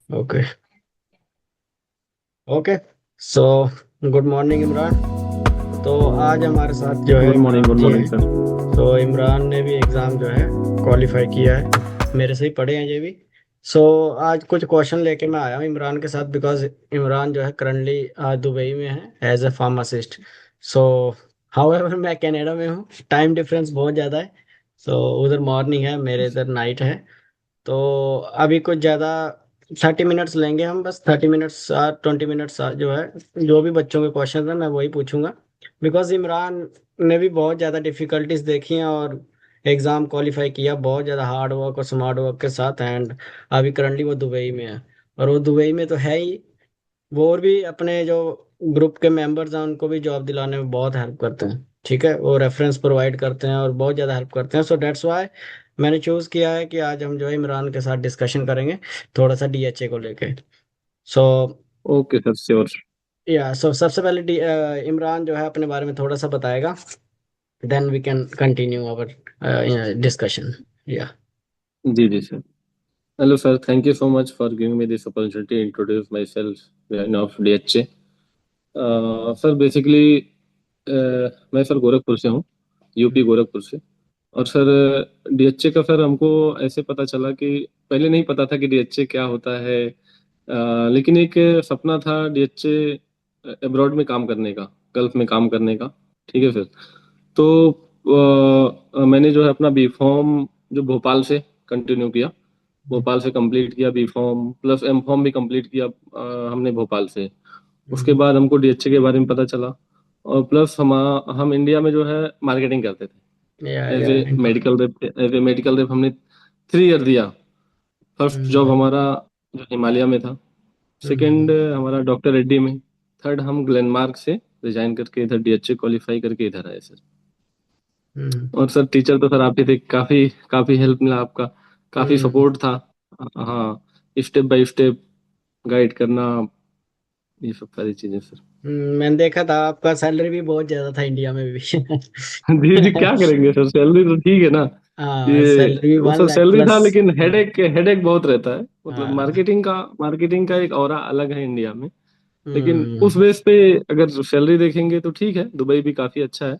Okay. Okay. So good morning Imran. तो आज हमारे साथ जो है गुड इमरान जी मॉर्निंग हैं। सर। तो इमरान ने भी एग्ज़ाम जो है क्वालिफाई किया है, मेरे से ही पढ़े हैं ये भी। सो आज कुछ क्वेश्चन लेके मैं आया हूँ इमरान के साथ, बिकॉज इमरान जो है करंटली दुबई में है as a pharmacist. So however मैं कनाडा में हूँ, टाइम डिफरेंस बहुत ज़्यादा है। सो उधर मॉर्निंग है, मेरे इधर नाइट है। तो अभी कुछ ज़्यादा 30 मिनट्स लेंगे हम, बस 30 मिनट्स 20 मिनट्स जो है, जो भी बच्चों के क्वेश्चन है मैं वही पूछूंगा। बिकॉज इमरान ने भी बहुत ज़्यादा डिफिकल्टीज देखी हैं और एग्ज़ाम क्वालिफाई किया बहुत ज़्यादा हार्ड वर्क और स्मार्ट वर्क के साथ। एंड अभी करंटली वो दुबई में है, और वो दुबई में तो है ही, वो और भी अपने जो ग्रुप के मेंबर्स हैं उनको भी जॉब दिलाने में बहुत हेल्प करते हैं। ठीक है, वो रेफरेंस प्रोवाइड करते हैं और बहुत ज़्यादा हेल्प करते हैं। सो डेट्स वाई मैंने चूज़ किया है कि आज हम जो है इमरान के साथ डिस्कशन करेंगे थोड़ा सा डीएचए को लेके। So okay sir, sure. या सो सबसे पहले इमरान जो है अपने बारे में थोड़ा सा बताएगा, then we can continue our discussion. या जी जी sir. Hello sir, thank you so much for giving me this opportunity introduce myself in of DHA. Sir basically मैं सर गोरखपुर से हूँ, यूपी गोरखपुर से। और सर डीएचए का सर हमको ऐसे पता चला कि पहले नहीं पता था कि डीएचए क्या होता है। लेकिन एक सपना था डीएचए अब्रॉड में काम करने का, गल्फ में काम करने का। ठीक है सर। तो मैंने जो है अपना बी फॉर्म जो भोपाल से कंटिन्यू किया, भोपाल से कंप्लीट किया B pharm plus M pharm भी कंप्लीट किया हमने भोपाल से। उसके बाद हमको डीएचए के बारे में पता चला, और प्लस हम इंडिया में जो है मार्केटिंग करते थे या एज या a medical rep. As a medical rep हमने 3 ईयर दिया। फर्स्ट जॉब हमारा जो हिमालय में था, सेकंड हमारा डॉक्टर रेड्डी में, थर्ड हम ग्लेनमार्क से रिजाइन करके इधर डीएचए क्वालिफाई करके इधर आए सर। और सर टीचर तो सर आप ही थे, काफी काफी हेल्प मिला आपका, काफी सपोर्ट था। हाँ, स्टेप बाय स्टेप गाइड करना, ये सब सारी चीजें सर। मैंने देखा था आपका सैलरी भी बहुत ज्यादा था इंडिया में भी। जी जी, क्या करेंगे सर, सैलरी तो ठीक है ना। हाँ, ये सैलरी भी वो वन सर लाख सैलरी था, प्लस लेकिन हेडेक हेडेक बहुत रहता है। मतलब हाँ। मार्केटिंग का एक ऑरा अलग है इंडिया में। लेकिन उस हम्म बेस पे अगर सैलरी देखेंगे तो ठीक है, दुबई भी काफी अच्छा है।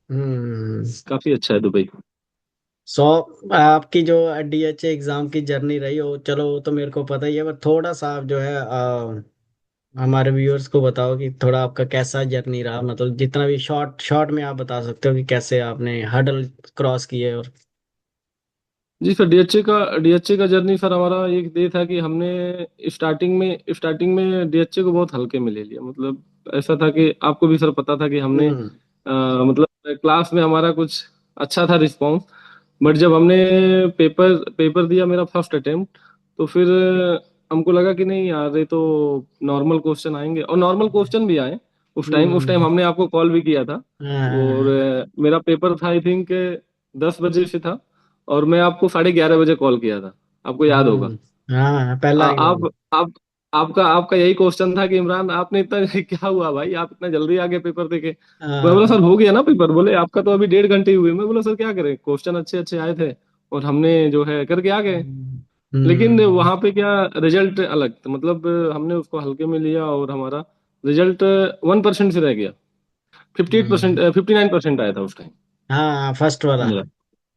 हम्म। काफी अच्छा है दुबई। सो आपकी जो डीएचए एग्जाम की जर्नी रही हो, चलो वो तो मेरे को पता ही है, पर थोड़ा सा आप जो है हमारे व्यूअर्स को बताओ कि थोड़ा आपका कैसा जर्नी रहा, मतलब जितना भी शॉर्ट शॉर्ट में आप बता सकते हो कि कैसे आपने हर्डल क्रॉस किए। और जी सर, डीएचए का जर्नी सर हमारा ये था कि हमने स्टार्टिंग में डीएचए को बहुत हल्के में ले लिया। मतलब ऐसा था कि आपको भी सर पता था कि हमने हम्म मतलब क्लास में हमारा कुछ अच्छा था रिस्पांस। बट जब हमने पेपर पेपर दिया मेरा फर्स्ट अटेम्प्ट, तो फिर हमको लगा कि नहीं यार, ये तो नॉर्मल क्वेश्चन आएंगे, और नॉर्मल क्वेश्चन भी आए। उस टाइम हम्म। हमने आपको कॉल भी किया था। और हाँ मेरा पेपर था आई थिंक 10 बजे से था, और मैं आपको 11:30 बजे कॉल किया था, आपको याद होगा। हाँ, पहला एग्जाम। आप आपका आपका यही क्वेश्चन था कि इमरान आपने इतना क्या हुआ भाई, आप इतना जल्दी आगे पेपर देके। मैं बोला हाँ। सर हो गया ना पेपर, बोले आपका तो अभी 1.5 घंटे ही हुए। मैं बोला सर क्या करें, क्वेश्चन अच्छे अच्छे आए थे और हमने जो है करके आ गए। लेकिन हम्म वहां पे क्या, रिजल्ट अलग था। मतलब हमने उसको हल्के में लिया और हमारा रिजल्ट 1% से रह गया। 58%, हम्म। 59% आया था उस टाइम हाँ, फर्स्ट वाला। मेरा।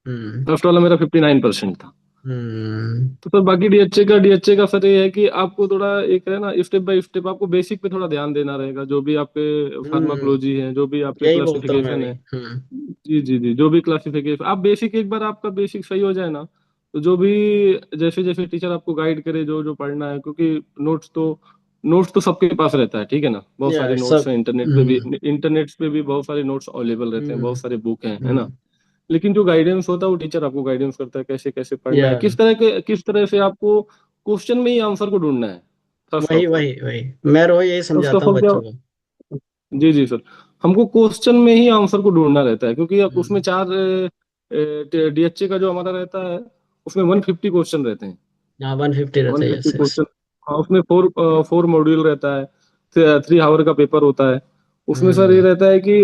हम्म फर्स्ट वाला मेरा 59% था। हम्म तो सर बाकी डीएचए का सर ये है कि आपको थोड़ा एक है ना, स्टेप बाय स्टेप आपको बेसिक पे थोड़ा ध्यान देना रहेगा। जो भी आपके हम्म। फार्माकोलॉजी है, जो भी आपके यही बोलता हूँ मैं क्लासिफिकेशन भी। है। जी जी जी, जो भी क्लासिफिकेशन आप बेसिक, एक बार आपका बेसिक सही हो जाए ना, तो जो भी जैसे जैसे टीचर आपको गाइड करे जो जो पढ़ना है, क्योंकि नोट्स तो सबके पास रहता है, ठीक है ना। बहुत या सारे नोट्स सब। हैं इंटरनेट पे भी बहुत सारे नोट्स अवेलेबल रहते हैं, हम्म बहुत सारे बुक हैं, है ना। हम्म। लेकिन जो गाइडेंस होता है वो टीचर आपको गाइडेंस करता है, कैसे कैसे पढ़ना या है, किस तरह से आपको क्वेश्चन में ही आंसर को ढूंढना है। फर्स्ट वही ऑफ ऑल वही वही मैं रोज यही फर्स्ट समझाता ऑफ हूँ ऑल क्या, बच्चों को। जी जी सर, हमको क्वेश्चन में ही आंसर को ढूंढना रहता है। क्योंकि अब उसमें हम्म। चार डीएचए का जो हमारा रहता है, उसमें 150 क्वेश्चन रहते हैं। हाँ, 150 रहता वन है, फिफ्टी यस यस। क्वेश्चन हाँ, उसमें फोर मॉड्यूल रहता है। 3 आवर का पेपर होता है। उसमें सर ये हम्म रहता है कि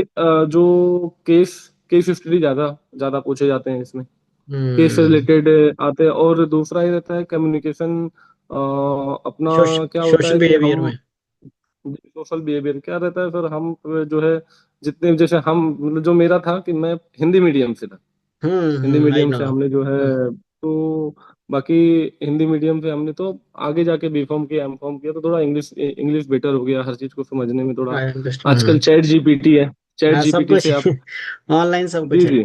जो केस केस स्टडी ज्यादा ज्यादा पूछे जाते हैं इसमें, केस से हम्म रिलेटेड आते हैं। और दूसरा ये रहता है कम्युनिकेशन अपना क्या होता सोशल है कि बिहेवियर हम में। सोशल बिहेवियर क्या रहता है सर, हम जो है जितने जैसे हम मतलब जो मेरा था कि मैं हिंदी मीडियम से था, हिंदी आई मीडियम नो। से हमने जो है तो बाकी हिंदी मीडियम से हमने तो आगे जाके बीकॉम किया, एमकॉम किया, तो थोड़ा इंग्लिश इंग्लिश बेटर हो गया, हर चीज को समझने में थोड़ा। I understand. आजकल चैट जीपीटी है, चैट हाँ, सब जीपीटी कुछ से आप। ऑनलाइन सब जी कुछ है।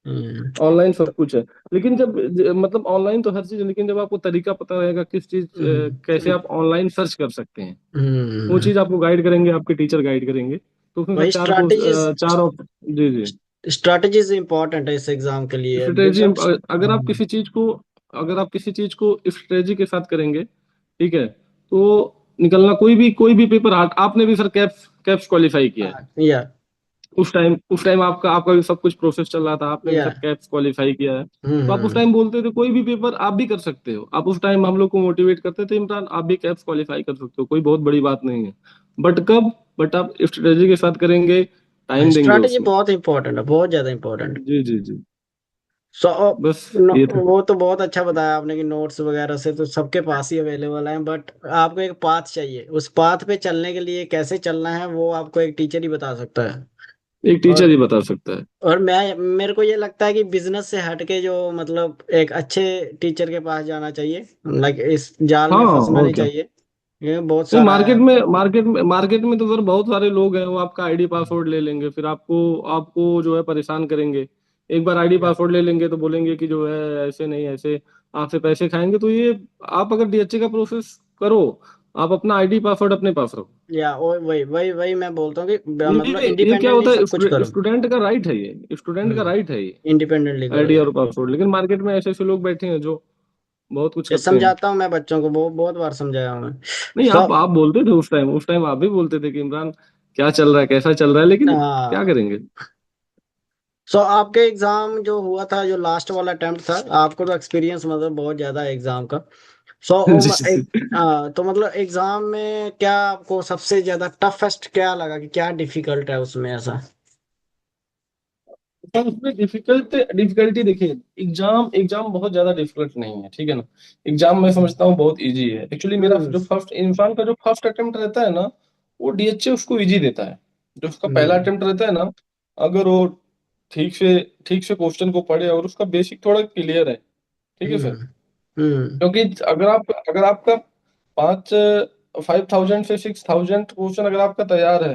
जी, ऑनलाइन सब तो कुछ है। लेकिन जब मतलब ऑनलाइन तो हर चीज है, लेकिन जब आपको तरीका पता रहेगा किस चीज कैसे आप ऑनलाइन सर्च कर सकते हैं, वो हम्म, चीज आपको गाइड करेंगे, आपके टीचर गाइड करेंगे। तो उसमें सर वही चार कोर्स, स्ट्रैटेजीज। चार जी जी। स्ट्रैटेजीज इंपॉर्टेंट है इस एग्जाम के लिए स्ट्रेटेजी, बिकॉज। अगर आप किसी चीज को, अगर आप किसी चीज को स्ट्रेटेजी के साथ करेंगे, ठीक है, तो निकलना कोई भी पेपर आपने भी सर कैप्स कैप्स क्वालिफाई किया है। या उस टाइम आपका आपका भी सब कुछ प्रोसेस चल रहा था, आपने भी या सर कैप्स क्वालिफाई किया है। तो आप उस हम्म। टाइम बोलते थे कोई भी पेपर आप भी कर सकते हो, आप उस टाइम हम लोग को मोटिवेट करते थे, इमरान आप भी कैप्स क्वालिफाई कर सकते हो, कोई बहुत बड़ी बात नहीं है। बट कब, बट आप स्ट्रेटेजी के साथ करेंगे, टाइम देंगे स्ट्रैटेजी उसमें। बहुत इंपॉर्टेंट है, बहुत ज्यादा इंपॉर्टेंट। जी जी जी। सो बस ये था। वो तो बहुत अच्छा बताया आपने कि नोट्स वगैरह से तो सबके पास ही अवेलेबल है, बट आपको एक पाथ चाहिए, उस पाथ पे चलने के लिए कैसे चलना है वो आपको एक टीचर ही बता सकता है। एक टीचर और ही बता सकता है। मैं मेरे को ये लगता है कि बिजनेस से हटके जो मतलब एक अच्छे टीचर के पास जाना चाहिए, लाइक इस जाल हाँ में फंसना और नहीं क्या। चाहिए। ये बहुत नहीं, सारा है। मार्केट में तो सर बहुत सारे लोग हैं, वो आपका आईडी पासवर्ड ले लेंगे, फिर आपको आपको जो है परेशान करेंगे। एक बार आईडी या पासवर्ड ले लेंगे तो बोलेंगे कि जो है ऐसे नहीं ऐसे, आपसे पैसे खाएंगे। तो ये आप अगर डीएचए का प्रोसेस करो, आप अपना आईडी पासवर्ड अपने पास रखो। वही वही वही मैं बोलता हूँ कि मतलब ये क्या इंडिपेंडेंटली होता है, सब कुछ करो। स्टूडेंट का राइट है, ये स्टूडेंट का राइट है ये इंडिपेंडेंटली करो आईडी या। और पासवर्ड। लेकिन मार्केट में ऐसे ऐसे लोग बैठे हैं जो बहुत कुछ ये करते हैं। समझाता हूँ मैं बच्चों को, बहुत बार समझाया हूँ मैं। नहीं, सो आप बोलते थे उस टाइम आप भी बोलते थे कि इमरान क्या चल रहा है, कैसा चल रहा है, लेकिन क्या करेंगे। सो आपके एग्जाम जो हुआ था, जो लास्ट वाला अटेम्प्ट था, आपको तो एक्सपीरियंस मतलब बहुत ज्यादा है एग्जाम का। सो जी जी। तो मतलब एग्जाम में क्या आपको सबसे ज्यादा टफेस्ट क्या लगा, कि क्या डिफिकल्ट है उसमें ऐसा। पर उसमें डिफिकल्टी देखिए, एग्जाम एग्जाम बहुत ज्यादा डिफिकल्ट नहीं है, ठीक है ना। एग्जाम मैं समझता हूँ बहुत इजी है। एक्चुअली मेरा हम्म जो फर्स्ट इंसान का जो फर्स्ट अटेम्प्ट रहता है ना, वो डीएचए उसको इजी देता है। जो उसका पहला हम्म अटेम्प्ट रहता है ना, अगर वो ठीक से ठीक से क्वेश्चन को पढ़े और उसका बेसिक थोड़ा क्लियर है, ठीक है सर। हम्म हम्म क्योंकि अगर आपका पाँच 5,000 से 6,000 क्वेश्चन अगर आपका तैयार है,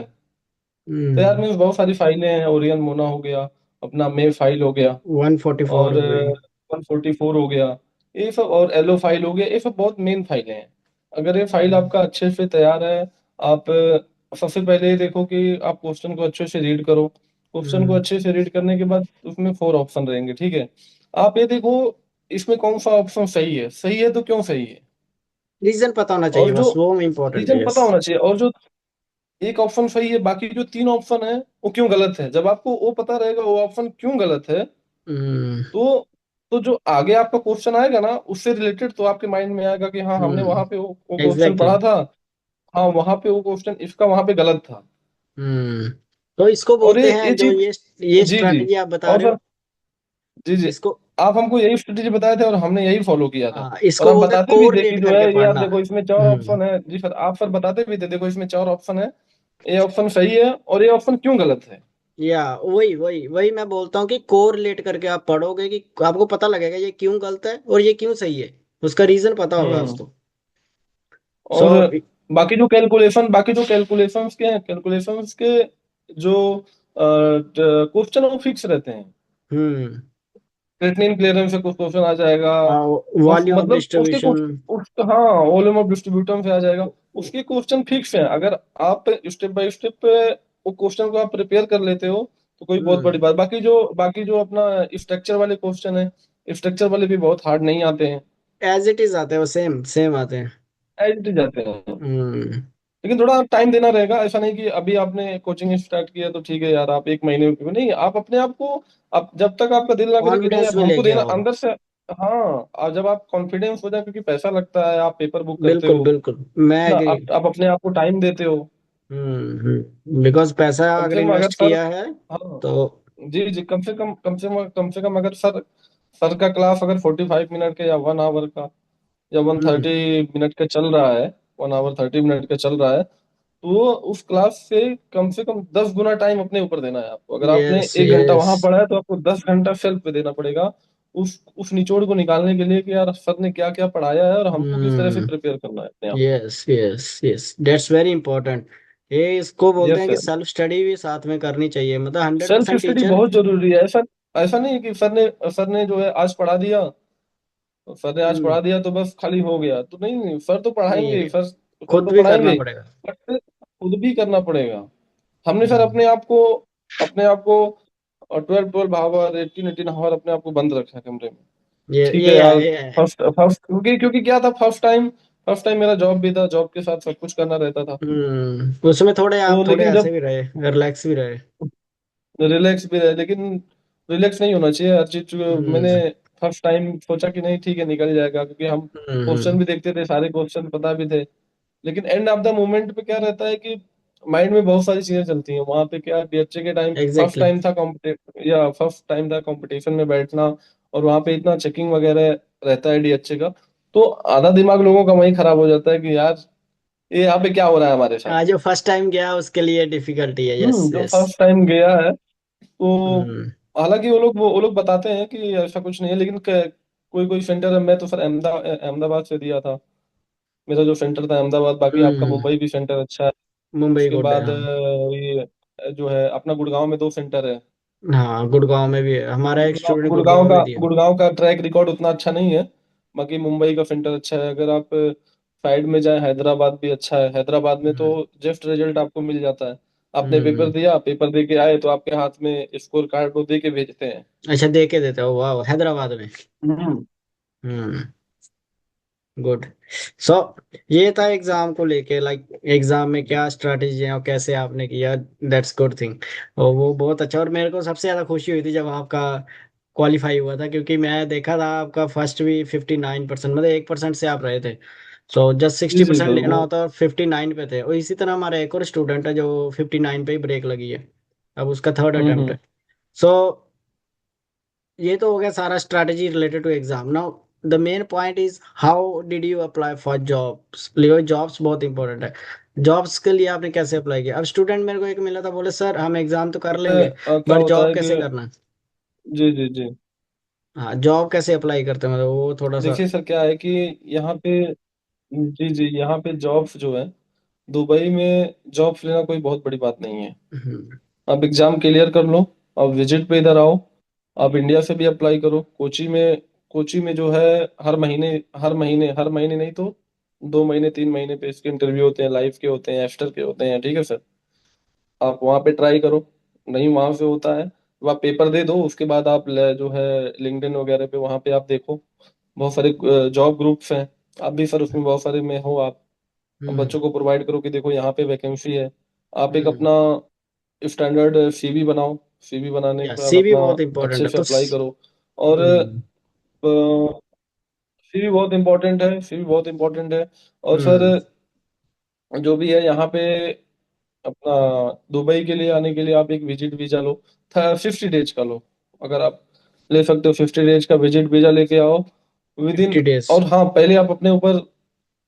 तैयार हम्म मीन्स बहुत सारी फाइलें हैं, ओरियन मोना हो गया, अपना मे फाइल हो गया, 144 और हो गई। 144 हो गया, ये सब, और एलो फाइल हो गया, ये सब बहुत मेन फाइलें हैं। अगर ये फाइल हम्म आपका अच्छे से तैयार है, आप सबसे पहले ये देखो कि आप क्वेश्चन को अच्छे से रीड करो। क्वेश्चन को हम्म अच्छे से रीड करने के बाद उसमें 4 ऑप्शन रहेंगे, ठीक है। आप ये देखो इसमें कौन सा ऑप्शन सही है तो क्यों सही है, रीजन पता होना और चाहिए, जो बस वो इम्पोर्टेंट है, रीजन यस। पता होना चाहिए, और जो एक ऑप्शन सही है बाकी जो 3 ऑप्शन है वो क्यों गलत है। जब आपको वो पता रहेगा वो ऑप्शन क्यों गलत है, हम्म तो जो आगे आपका क्वेश्चन आएगा ना उससे रिलेटेड तो आपके माइंड में आएगा कि हाँ हमने हम्म वहां पे वो क्वेश्चन एग्जैक्टली। पढ़ा था, हाँ वहां पे वो क्वेश्चन इसका वहां पे गलत था। हम्म तो इसको और बोलते हैं ये जो चीज, ये जी जी, स्ट्रैटेजी आप बता और रहे सर, हो, जी जी, इसको आप हमको यही स्ट्रेटेजी बताए थे और हमने यही फॉलो किया था। और इसको आप बोलते हैं बताते भी थे कि कोरिलेट जो है करके ये आप पढ़ना। देखो इसमें चार हम्म ऑप्शन है, जी सर, आप सर बताते भी थे देखो इसमें चार ऑप्शन है, ये ऑप्शन सही है और ये ऑप्शन क्यों गलत है। या वही वही वही मैं बोलता हूँ कि कोरिलेट करके आप पढ़ोगे कि आपको पता लगेगा ये क्यों गलत है और ये क्यों सही है, उसका रीजन पता होगा हम्म। उसको। सो और बाकी जो कैलकुलेशंस के हैं, कैलकुलेशंस के जो क्वेश्चन वो फिक्स रहते हैं। हम्म क्रिएटिनिन क्लीयरेंस से कुछ क्वेश्चन आ जाएगा, वॉल्यूम ऑफ मतलब उसके डिस्ट्रीब्यूशन। कुछ हाँ, वॉल्यूम ऑफ डिस्ट्रीब्यूटम से आ जाएगा। उसके क्वेश्चन फिक्स है, अगर आप स्टेप बाय स्टेप वो क्वेश्चन को आप प्रिपेयर कर लेते हो तो कोई बहुत बड़ी हम्म बात। बाकी जो अपना स्ट्रक्चर वाले क्वेश्चन है, स्ट्रक्चर वाले भी बहुत हार्ड नहीं आते हैं, एज इट इज आते हैं, वो सेम सेम आते हैं। एज इट इज आते हैं। हम्म लेकिन थोड़ा टाइम देना रहेगा, ऐसा नहीं कि अभी आपने कोचिंग स्टार्ट किया तो ठीक है यार आप एक महीने में नहीं, आप अपने आप को, आप जब तक आपका दिल ना करे कि नहीं कॉन्फिडेंस अब में हमको लेके देना आओ। अंदर से, हाँ, और जब आप कॉन्फिडेंस हो जाए, क्योंकि पैसा लगता है, आप पेपर बुक करते बिल्कुल हो बिल्कुल मैं ना, एग्री। आप अपने आप को टाइम देते हो। बिकॉज पैसा कम अगर से कम अगर इन्वेस्ट सर, किया है हाँ, तो। जी जी, कम से कम अगर सर का क्लास अगर 45 मिनट का या 1 आवर का, या वन हम्म। थर्टी मिनट का चल रहा है, 1 आवर 30 मिनट का चल रहा है, तो उस क्लास से कम 10 गुना टाइम अपने ऊपर देना है आपको। अगर आपने यस 1 घंटा यस। वहां पढ़ा है तो आपको 10 घंटा सेल्फ पे देना पड़ेगा, उस निचोड़ को निकालने के लिए कि यार सर ने क्या क्या पढ़ाया है और हमको किस तरह से हम्म। प्रिपेयर करना है अपने आप। Yes yes yes, that's very important. ये इसको बोलते यस हैं कि सर। सेल्फ स्टडी भी साथ में करनी चाहिए, मतलब hundred self percent study teacher. बहुत जरूरी है। ऐसा ऐसा नहीं है कि सर ने जो है आज पढ़ा दिया, सर ने आज हम्म। पढ़ा दिया तो बस खाली हो गया, तो नहीं नहीं, सर तो पढ़ाएंगे नहीं, ही, सर खुद तो भी करना पढ़ाएंगे ही, पड़ेगा। बट खुद भी करना पड़ेगा। हमने सर हम्म। अपने आप को 12 12 आवर 18 18 आवर अपने आप को बंद रखा है कमरे में। ठीक है ये है यार। ये है। फर्स्ट फर्स्ट क्योंकि क्या था, फर्स्ट टाइम मेरा जॉब भी था, जॉब के साथ सब कुछ करना रहता था। उसमें थोड़े तो आप थोड़े लेकिन ऐसे जब भी रहे, रिलैक्स भी रहे। रिलैक्स भी रहे, लेकिन रिलैक्स नहीं होना चाहिए हर चीज। मैंने हम्म फर्स्ट टाइम सोचा कि नहीं ठीक है निकल जाएगा, क्योंकि हम क्वेश्चन हम्म। भी देखते थे, सारे क्वेश्चन पता भी थे। लेकिन एंड ऑफ द मोमेंट पे क्या रहता है कि माइंड में बहुत सारी चीजें चलती हैं। वहां पे क्या डीएचए के टाइम फर्स्ट एग्जैक्टली। टाइम था कॉम्पिटिटिव, या फर्स्ट टाइम था कंपटीशन में बैठना, और वहां पे इतना चेकिंग वगैरह रहता है डीएचए का, तो आधा दिमाग लोगों का वहीं खराब हो जाता है कि यार ये यहाँ पे क्या हो रहा है हमारे साथ। आज जो फर्स्ट टाइम गया उसके लिए डिफिकल्टी है, यस जो यस। फर्स्ट टाइम गया है, तो हम्म हालांकि वो लोग बताते हैं कि ऐसा कुछ नहीं है, लेकिन कोई कोई सेंटर है। मैं तो सर अहमदाबाद से दिया था, मेरा जो सेंटर था अहमदाबाद, बाकी आपका हम्म। मुंबई भी सेंटर अच्छा है। मुंबई उसके गुड है बाद हाँ। ये जो है अपना गुड़गांव में 2 सेंटर है। हाँ गुड़गांव में भी है, हमारा एक गुड़गांव स्टूडेंट गुड़गांव गुड़गांव का में दिया। गुड़गांव का ट्रैक रिकॉर्ड उतना अच्छा नहीं है, बाकी मुंबई का सेंटर अच्छा है। अगर आप साइड में जाए, हैदराबाद भी अच्छा है। हैदराबाद में तो हम्म जस्ट रिजल्ट आपको मिल जाता है। आपने पेपर हम्म। दिया, पेपर दे के आए तो आपके हाथ में स्कोर कार्ड वो दे के भेजते हैं। अच्छा दे के देते हो, वाह, हैदराबाद में। हम्म। हम्म। गुड। सो ये था एग्जाम को लेके, लाइक एग्जाम में क्या स्ट्रैटेजी है और कैसे आपने किया, दैट्स गुड थिंग। और वो बहुत अच्छा, और मेरे को सबसे ज्यादा खुशी हुई थी जब आपका क्वालिफाई हुआ था, क्योंकि मैं देखा था आपका फर्स्ट भी 59%, मतलब 1% से आप रहे थे। सो जस्ट जी सिक्सटी जी परसेंट सर लेना वो। होता और 59 पे थे। और इसी तरह हमारा एक और स्टूडेंट है जो 59 पे ही ब्रेक लगी है, अब उसका थर्ड अटेम्प्ट हम्म। है। सो ये तो हो गया सारा strategy related to exam. Now the main point is how did you apply for jobs. लियो जॉब्स बहुत इंपॉर्टेंट है, जॉब्स के लिए आपने कैसे अप्लाई किया। अब स्टूडेंट मेरे को एक मिला था, बोले सर हम एग्जाम तो कर लेंगे क्या बट होता जॉब है कि कैसे करना है। जी जी जी, हाँ जॉब कैसे अप्लाई करते हैं, मतलब वो थोड़ा सा। देखिए सर क्या है कि यहाँ पे, जी जी, यहाँ पे जॉब्स जो है, दुबई में जॉब्स लेना कोई बहुत बड़ी बात नहीं है। हम्म आप एग्जाम क्लियर कर लो, आप विजिट पे इधर आओ, आप इंडिया से भी अप्लाई करो। कोची में जो है, हर महीने नहीं तो 2 महीने 3 महीने पे इसके इंटरव्यू होते हैं, लाइव के होते हैं, एस्टर के होते हैं, ठीक है सर। आप वहाँ पे ट्राई करो, नहीं वहाँ से होता है तो आप पेपर दे दो। उसके बाद आप जो है लिंक्डइन वगैरह पे वहाँ पे आप देखो, बहुत सारे जॉब ग्रुप्स हैं। आप भी सर उसमें बहुत सारे में हो आप। अब हम्म। बच्चों को प्रोवाइड करो कि देखो यहाँ पे वैकेंसी है। आप एक हम्म। अपना स्टैंडर्ड सीवी बनाओ, सीवी बनाने या के बाद सीवी अपना बहुत इंपॉर्टेंट अच्छे है से तो अप्लाई करो। और हम्म सीवी बहुत इंपॉर्टेंट है, सीवी बहुत इंपॉर्टेंट है। और सर हम्म जो भी है यहाँ पे अपना दुबई के लिए आने के लिए आप एक विजिट वीजा लो, 50 डेज का लो। अगर आप ले सकते हो 50 डेज का विजिट वीजा लेके आओ विद इन। 50 days। और हाँ, पहले आप अपने ऊपर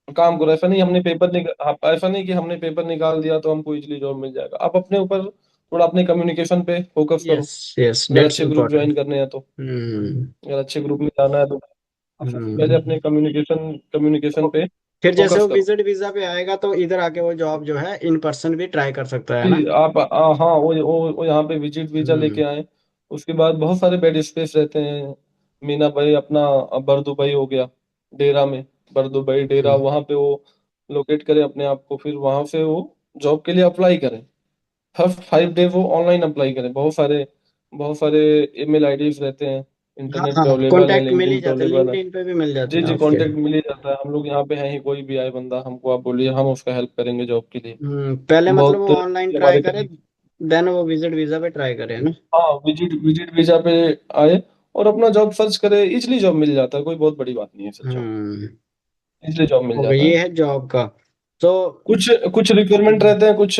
काम करो। ऐसा नहीं कि हमने पेपर निकाल दिया तो हमको इजीली जॉब मिल जाएगा। आप अपने ऊपर थोड़ा अपने कम्युनिकेशन पे फोकस करो। यस यस, अगर दैट्स अच्छे ग्रुप इम्पोर्टेंट। ज्वाइन करने हैं तो, हम्म अगर अच्छे ग्रुप में जाना है तो आप सबसे पहले हम्म। अपने कम्युनिकेशन पे फिर जैसे फोकस वो करो। विजिट वीजा पे आएगा तो इधर आके वो जॉब जो है इन पर्सन भी ट्राई कर सकता है ना। जी आप हाँ, वो यहाँ पे विजिट वीजा लेके हम्म आए। उसके बाद बहुत सारे बेड स्पेस रहते हैं। मीना भाई अपना बरदुबई हो गया, डेरा में, बरदुबई डेरा, हम्म। वहाँ पे वो लोकेट करे अपने आप को, फिर वहाँ से वो जॉब के लिए अप्लाई करें। फर्स्ट 5 डे वो ऑनलाइन अप्लाई करें। बहुत सारे ईमेल आईडीज रहते हैं, हाँ इंटरनेट पे हाँ, अवेलेबल है, कॉन्टैक्ट मिल ही लिंक्डइन पे जाते, अवेलेबल है। लिंक्डइन पे भी मिल जाते जी हैं जी, आपके। कांटेक्ट मिल ही जाता है। हम लोग यहाँ पे हैं ही, कोई भी आए बंदा हमको आप बोलिए, हम उसका हेल्प करेंगे जॉब के लिए। पहले मतलब बहुत वो ऑनलाइन ट्राई हमारे करे, कलीग, देन वो विजिट वीजा पे ट्राई करे ना। हाँ, विजिट विजिट वीजा पे आए और अपना जॉब सर्च करे। इजली जॉब मिल जाता है, कोई बहुत बड़ी बात नहीं है सर, जॉब हम्म। इजली जॉब मिल हो गया, जाता है। ये है जॉब का। तो कुछ कुछ रिक्वायरमेंट रहते हैं, कुछ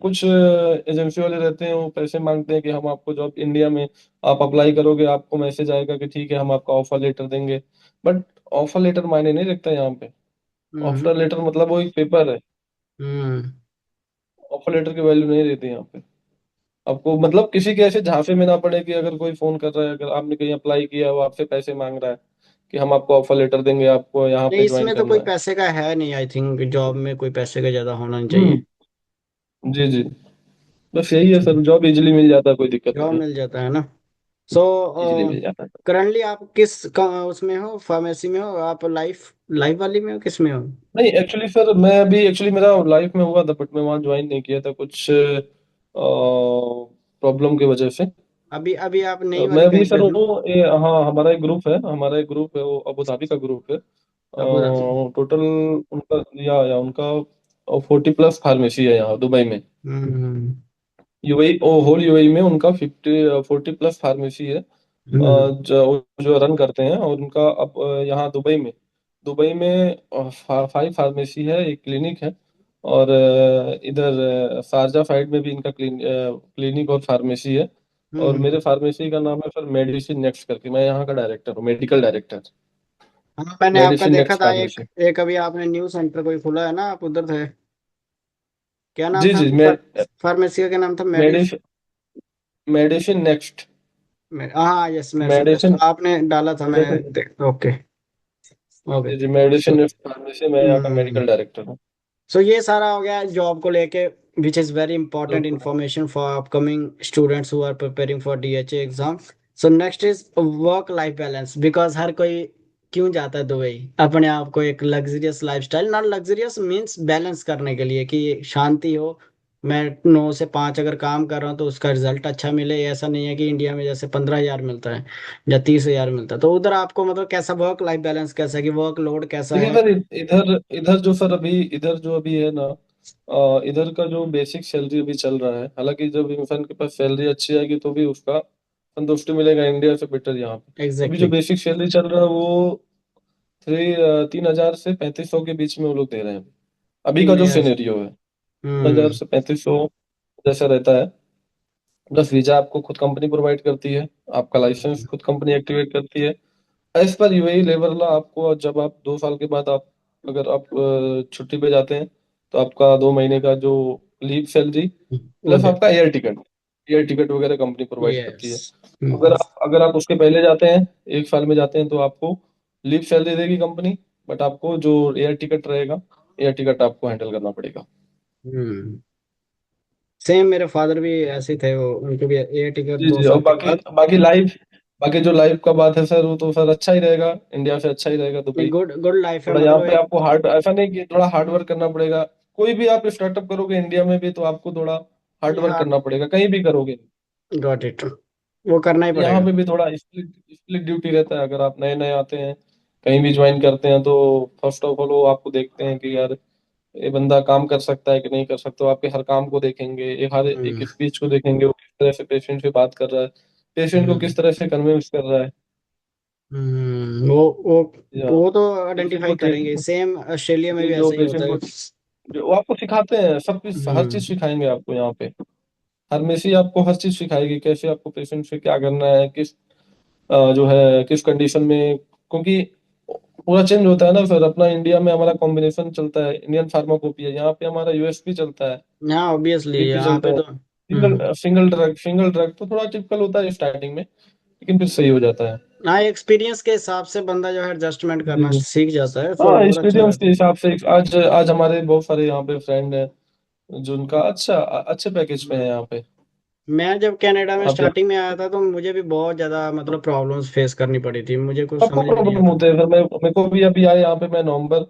कुछ एजेंसी वाले रहते हैं, वो पैसे मांगते हैं कि हम आपको जॉब इंडिया में आप अप्लाई करोगे, आपको मैसेज आएगा कि ठीक है हम आपका ऑफर लेटर देंगे। बट ऑफर लेटर मायने नहीं रखता यहाँ पे। हम्म ऑफर लेटर मतलब वो एक पेपर है। हम्म ऑफर लेटर की वैल्यू नहीं रहती यहाँ पे। आपको मतलब किसी के ऐसे झांसे में ना पड़े कि अगर कोई फोन कर रहा है, अगर आपने कहीं अप्लाई किया, वो आपसे पैसे मांग रहा है कि हम आपको ऑफर लेटर देंगे, आपको यहाँ नहीं, पे ज्वाइन इसमें तो कोई करना है। पैसे का है नहीं, आई थिंक जॉब में कोई पैसे का ज्यादा होना नहीं चाहिए। हम्म। जी जी। बस यही है सर, जॉब इजीली मिल जाता है, कोई दिक्कत जॉब नहीं है। मिल जाता है ना। सो इजीली मिल जाता है। करंटली आप उसमें हो, फार्मेसी में हो आप, लाइफ लाइफ वाली में हो, किस में हो? नहीं एक्चुअली सर, मैं अभी एक्चुअली मेरा लाइफ में हुआ था, बट मैं वहाँ ज्वाइन नहीं किया था कुछ प्रॉब्लम की वजह से। अभी अभी आप नई मैं वाली अभी कहीं पे सर हो? हूँ हाँ, हमारा एक ग्रुप है, वो अबू धाबी का ग्रुप है। Abu Dhabi. टोटल उनका या उनका 40+ फार्मेसी है यहाँ दुबई में। हम्म यूएई होल यूएई में उनका 40+ फार्मेसी है। हम्म जो जो रन करते हैं, और उनका अब यहाँ दुबई में 5 फार्मेसी है, एक क्लिनिक है। और इधर शारजा साइड में भी इनका क्लिनिक और फार्मेसी है। और हम्म। मेरे फार्मेसी का नाम है सर मेडिसिन नेक्स्ट करके, मैं यहाँ का डायरेक्टर हूँ, मेडिकल डायरेक्टर। हाँ, मैंने आपका मेडिसिन देखा नेक्स्ट था, एक फार्मेसी। एक अभी आपने न्यू सेंटर कोई खुला है ना, आप उधर थे। क्या नाम जी था? जी। मे, फार्मेसी का क्या नाम था? Medicine medicine next. हाँ, यस, मेडिसिन टेस्ट मेडिसिन आपने डाला था, मैंने मेडिसिन देखा। Okay okay. जी जी, मेडिसिन नेक्स्ट फार्मेसी, मैं यहाँ का हम्म। मेडिकल डायरेक्टर हूँ। सो ये सारा हो गया जॉब को लेके, विच इज़ वेरी इंपॉर्टेंट बिल्कुल। Information for upcoming students who are preparing for DHA exam. So next is work life balance, because हर कोई क्यों जाता है दुबई? अपने आप को एक luxurious lifestyle, not luxurious means balance करने के लिए, कि शांति हो। मैं 9 से 5 अगर काम कर रहा हूँ तो उसका रिजल्ट अच्छा मिले। ऐसा नहीं है कि इंडिया में जैसे 15,000 मिलता है या 30,000 मिलता है। तो उधर आपको मतलब कैसा वर्क लाइफ बैलेंस कैसा है, कि वर्क लोड कैसा देखिए है? सर, इधर इधर जो अभी है ना, इधर का जो बेसिक सैलरी अभी चल रहा है, हालांकि जब इंसान के पास सैलरी अच्छी आएगी तो भी उसका संतुष्टि मिलेगा, इंडिया से बेटर यहाँ पे। अभी जो एग्जैक्टली। बेसिक सैलरी चल रहा है वो 3,000 से 3,500 के बीच में वो लोग दे रहे हैं। अभी का तीन जो हजार सिनेरियो है, 3,000 हम्म से 3,500 जैसा रहता है। प्लस वीजा आपको खुद कंपनी प्रोवाइड करती है, आपका लाइसेंस खुद कंपनी एक्टिवेट करती है। एज पर यूएई लेवल आपको, जब आप 2 साल के बाद आप अगर आप छुट्टी पे जाते हैं, तो आपका 2 महीने का जो लीव सैलरी वो प्लस दे। आपका एयर टिकट वगैरह कंपनी प्रोवाइड करती यस। है। अगर आप उसके पहले जाते हैं, 1 साल में जाते हैं, तो आपको लीव सैलरी देगी कंपनी, बट आपको जो एयर टिकट रहेगा, एयर टिकट आपको हैंडल करना पड़ेगा। हम्म। सेम मेरे फादर भी ऐसे थे, वो उनको भी एयर टिकट जी दो जी। और साल के बाकी बाद। बाकी जो लाइफ का बात है सर, वो तो सर अच्छा ही रहेगा, इंडिया से अच्छा ही रहेगा नहीं, दुबई। गुड गुड लाइफ है, थोड़ा यहाँ मतलब पे एक। आपको हार्ड, ऐसा नहीं कि थोड़ा हार्ड वर्क करना पड़ेगा। कोई भी आप स्टार्टअप करोगे इंडिया में भी, तो आपको थोड़ा हार्ड वर्क हार्ड। करना पड़ेगा, कहीं भी करोगे। Got it. वो करना ही यहाँ पड़ेगा। पे भी थोड़ा स्प्लिट स्प्लिट ड्यूटी रहता है, अगर आप नए नए आते हैं, कहीं भी ज्वाइन करते हैं, तो फर्स्ट ऑफ ऑल वो आपको देखते हैं कि यार ये बंदा काम कर सकता है कि नहीं कर सकता। वो आपके हर काम को देखेंगे, हर एक हम्म स्पीच को देखेंगे, वो किस तरह से पेशेंट से बात कर रहा है, पेशेंट को हम्म किस तरह से कन्विंस कर रहा है। वो या वो तो पेशेंट आइडेंटिफाई को करेंगे, सेम ऑस्ट्रेलिया में जी, भी जो ऐसा ही होता पेशेंट है। को जो वो आपको सिखाते हैं, सब कुछ हर चीज हम्म सिखाएंगे आपको यहाँ पे। फार्मेसी आपको हर चीज सिखाएगी, कैसे आपको पेशेंट से क्या करना है, जो है किस कंडीशन में। क्योंकि पूरा चेंज होता है ना सर, अपना इंडिया में हमारा कॉम्बिनेशन चलता है, इंडियन फार्माकोपी है, यहाँ पे हमारा यूएसपी चलता है, हाँ, ऑब्वियसली बीपी यहाँ चलता पे है। तो सिंगल ड्रग तो थोड़ा टिपिकल होता है स्टार्टिंग में, लेकिन फिर सही हो जाता है। हाँ, एक्सपीरियंस के हिसाब से बंदा जो है एडजस्टमेंट जी करना जी। सीख जाता है, तो हाँ, और अच्छा एक्सपीरियंस रहता के है। हिसाब से आज आज हमारे बहुत सारे यहाँ पे फ्रेंड हैं, जो उनका अच्छे पैकेज पे है यहाँ पे। मैं जब कनाडा में आप जा स्टार्टिंग में आया था तो मुझे भी बहुत ज्यादा मतलब प्रॉब्लम्स फेस करनी पड़ी थी, मुझे कुछ सबको समझ में नहीं प्रॉब्लम आता होते हैं सर। मैं मेरे को भी अभी आया यहाँ पे, मैं नवंबर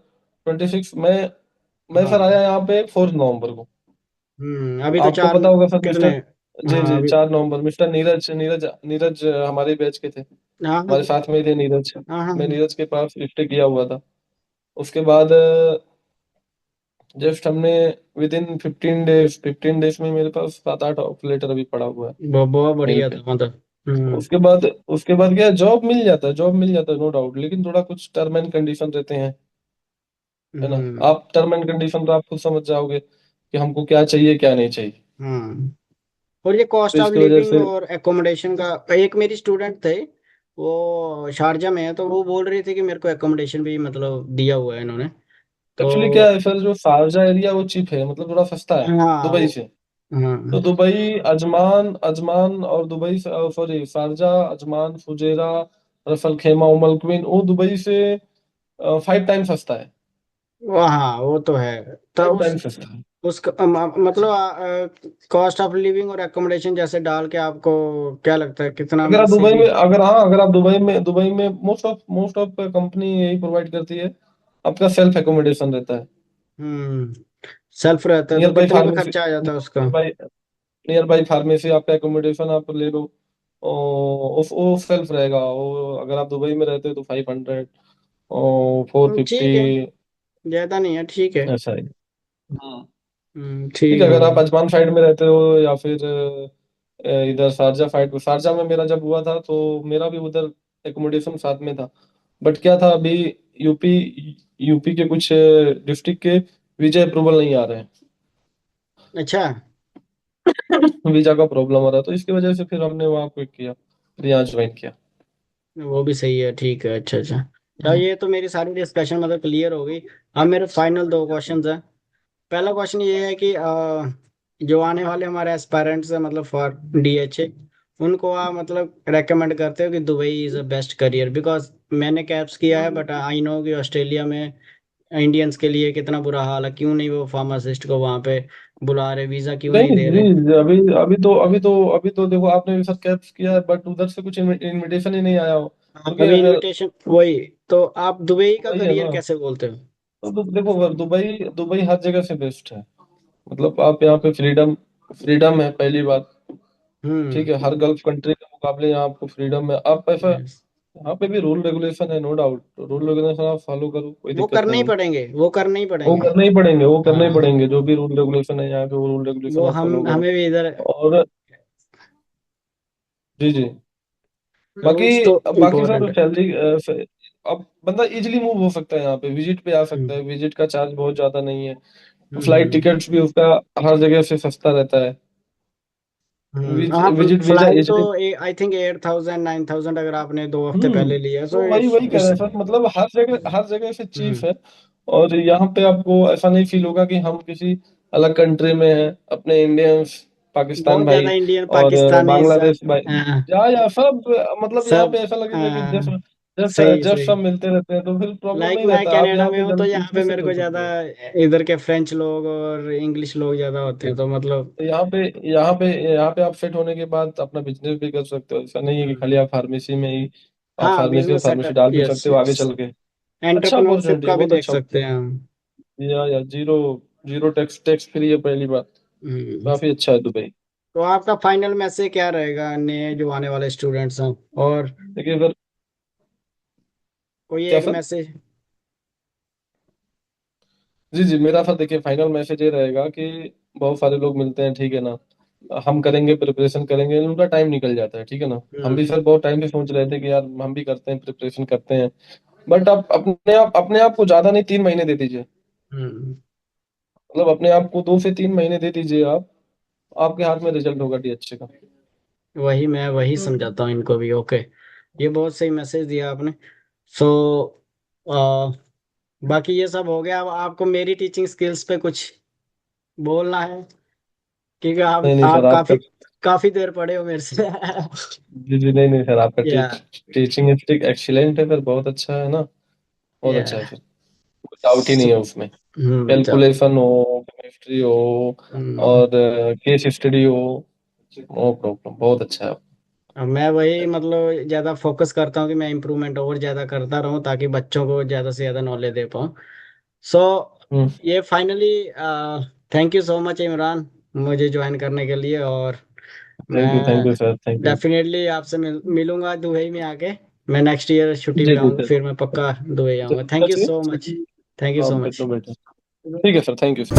26 था। मैं सर हाँ। आया यहाँ पे 4 नवंबर को। अभी तो आपको चार। पता होगा सर, कितने? मिस्टर जी हाँ जी, अभी। 4 नवंबर, मिस्टर नीरज नीरज नीरज हमारे बैच के थे, हाँ हमारे साथ में ही थे नीरज। हाँ हाँ मैं हाँ। नीरज के पास स्टे किया हुआ था। उसके बाद जस्ट हमने विद इन 15 डेज में मेरे पास 7-8 ऑफ लेटर अभी पड़ा हुआ है बहुत मेल बढ़िया पे। था मतलब। हम्म। उसके बाद क्या है, जॉब मिल जाता है नो डाउट, लेकिन थोड़ा कुछ टर्म एंड कंडीशन रहते हैं। है ना। हम्म आप टर्म एंड कंडीशन तो आप खुद समझ जाओगे कि हमको क्या चाहिए क्या नहीं चाहिए। हम्म। और ये तो कॉस्ट ऑफ इसकी वजह लिविंग से और एकोमोडेशन का, एक मेरी स्टूडेंट थे, वो शारजा में है, तो वो बोल रही थी कि मेरे को एकोमोडेशन भी मतलब दिया हुआ है इन्होंने। तो एक्चुअली क्या है सर, जो शारजा एरिया वो चीप है, मतलब थोड़ा सस्ता है हाँ दुबई से। तो हाँ दुबई, अजमान अजमान और Dubai, sorry Sharjah, Ajman, Fujairah, Russell खेमा, उमल क्वीन, वो दुबई से 5 टाइम सस्ता है। हाँ वो तो है। तो 5 टाइम सस्ता है। उसका मतलब कॉस्ट ऑफ लिविंग और एकोमोडेशन जैसे डाल के आपको क्या लगता है कितना अगर मतलब आप दुबई सही में, है? अगर आप दुबई में मोस्ट ऑफ कंपनी यही प्रोवाइड करती है, आपका सेल्फ एकोमोडेशन रहता है। हम्म। सेल्फ रहता है तो नियर बाई कितने का फार्मेसी, खर्चा आ जाता है उसका? नियर बाई फार्मेसी आपका एकोमोडेशन आप ले लो, वो सेल्फ रहेगा। वो अगर आप दुबई में रहते हो तो 500 और 450, ठीक है, ज्यादा नहीं है, ठीक है। ऐसा है। हाँ। ठीक ठीक है, है अगर भाई। आप अजमान साइड में रहते हो या फिर इधर शारजा साइड, शारजा में मेरा जब हुआ था तो मेरा भी उधर एकोमोडेशन साथ में था। बट क्या था अभी, यूपी यूपी के कुछ डिस्ट्रिक्ट के वीजा अप्रूवल नहीं आ रहे हैं। अच्छा, वीजा का प्रॉब्लम हो रहा है, तो इसकी वजह से फिर हमने वहाँ क्विक किया, फिर यहाँ ज्वाइन किया। वो भी सही है, ठीक है। अच्छा अच्छा, तो हम्म। ये तो मेरी सारी डिस्कशन मतलब क्लियर हो गई। अब मेरे फाइनल दो क्वेश्चंस हैं। पहला क्वेश्चन ये है कि जो आने वाले हमारे एस्पायरेंट्स हैं मतलब फॉर डीएचए, उनको आप मतलब रेकमेंड करते हो कि Dubai is a best career? Because मैंने कैप्स किया है, बट आई नो कि ऑस्ट्रेलिया में इंडियंस के लिए कितना बुरा हाल है। क्यों नहीं वो फार्मासिस्ट को वहाँ पे बुला रहे, वीज़ा क्यों नहीं नहीं दे रहे? जी, अभी तो देखो, आपने भी सर कैप्स किया है, बट उधर से कुछ इनविटेशन ही नहीं आया हो, हाँ, क्योंकि अभी अगर, इनविटेशन वही। तो आप दुबई का वही है करियर ना। कैसे बोलते हो? तो देखो अगर दुबई दुबई हर जगह से बेस्ट है। मतलब आप यहाँ पे फ्रीडम, फ्रीडम है पहली बात। हम्म। ठीक है, हर गल्फ कंट्री के मुकाबले यहाँ आपको फ्रीडम है। आप ऐसा, यस। यहाँ पे भी रूल रेगुलेशन है, नो डाउट। रूल रेगुलेशन आप फॉलो करो, कोई वो दिक्कत करने ही नहीं है। पड़ेंगे, वो करने ही वो पड़ेंगे। करने ही पड़ेंगे, वो करने ही हाँ, पड़ेंगे, जो भी रूल रेगुलेशन है यहाँ के, वो रूल रेगुलेशन वो आप फॉलो हम करो। हमें भी इधर और जी जी, बाकी रूल्स तो बाकी सर इम्पोर्टेंट है। सैलरी, अब बंदा इजीली मूव हो सकता है यहाँ पे, विजिट पे आ सकता हम्म है, विजिट का चार्ज बहुत ज्यादा नहीं है। फ्लाइट हम्म टिकट्स भी उसका हर जगह से सस्ता रहता है। हाँ, विजिट वीजा फ्लाइट तो इजीली। आई थिंक 8,000 9,000 अगर आपने 2 हफ्ते पहले लिया है, तो तो वही कह रहे इस हैं सर, मतलब हर जगह से चीप हम्म है। और यहाँ पे आपको ऐसा नहीं फील होगा कि हम किसी अलग कंट्री में हैं, अपने इंडियंस, पाकिस्तान बहुत ज्यादा भाई इंडियन और पाकिस्तानी बांग्लादेश भाई, हाँ, या सब, मतलब यहाँ सब पे ऐसा लगेगा कि जस्ट हाँ, जस्ट सही जस्ट सही। सब मिलते रहते हैं, तो फिर प्रॉब्लम लाइक नहीं मैं रहता, आप कनाडा यहाँ में पे हूँ, तो जल्दी यहाँ पे इजीली मेरे सेट हो को सकते ज्यादा हो। इधर के फ्रेंच लोग और इंग्लिश लोग ज्यादा होते हैं, तो मतलब तो यहाँ पे आप सेट होने के बाद अपना बिजनेस भी कर सकते हो। ऐसा नहीं है कि खाली हम्म, आप फार्मेसी में ही, आप हाँ, फार्मेसी और बिजनेस फार्मेसी सेटअप, डाल भी यस सकते हो आगे यस। चल के। अच्छा एंटरप्रेन्योरशिप अपॉर्चुनिटी है, का भी बहुत देख अच्छा। सकते हैं हम। या zero, zero tax, tax free है पहली बात। हम्म। काफी अच्छा है दुबई। तो आपका फाइनल मैसेज क्या रहेगा नए जो आने वाले स्टूडेंट्स हैं? और देखिए सर, कोई क्या एक सर, मैसेज? जी जी, मेरा सर देखिए फाइनल मैसेज ये रहेगा कि बहुत सारे लोग मिलते हैं, ठीक है ना, हम करेंगे, प्रिपरेशन करेंगे, उनका टाइम निकल जाता है, ठीक है ना। हम भी हम्म सर बहुत टाइम से सोच रहे थे कि यार हम भी करते हैं, प्रिपरेशन करते हैं। बट आप अपने आप को ज्यादा नहीं, 3 महीने दे दीजिए। हम्म। मतलब अपने आप को 2 से 3 महीने दे दीजिए आप, आपके हाथ में रिजल्ट होगा डीएचए का। वही मैं वही समझाता हूँ इनको भी। ओके, ये बहुत सही मैसेज दिया आपने। सो बाकी ये सब हो गया। अब आपको मेरी टीचिंग स्किल्स पे कुछ बोलना है? क्योंकि नहीं आप नहीं सर, आप आपका, काफी काफी देर पढ़े हो मेरे से जी जी, नहीं नहीं सर, आपका या टीचिंग स्टिक एक्सीलेंट है सर, बहुत अच्छा है ना, बहुत या अच्छा है फिर, कोई डाउट ही नहीं है उसमें। चलो। कैलकुलेशन हो, केमिस्ट्री हो हम्म। और केस स्टडी हो, नो प्रॉब्लम, बहुत अच्छा है। अब मैं वही मतलब ज्यादा फोकस करता हूँ कि मैं इम्प्रूवमेंट और ज्यादा करता रहूँ, ताकि बच्चों को ज्यादा से ज्यादा नॉलेज दे पाऊँ। सो हम्म। ये finally thank you so much Imran, मुझे ज्वाइन करने के लिए। और थैंक मैं you sir, thank you. Definitely आपसे मिलूंगा दुबई में आके। मैं नेक्स्ट ईयर छुट्टी जी पे जी आऊंगा, सर, फिर मैं पक्का दुबई आऊंगा। थैंक यू चाहिए। So much. थैंक यू हाँ सो बेटो मच। बेटा, ठीक है सर, थैंक यू सर।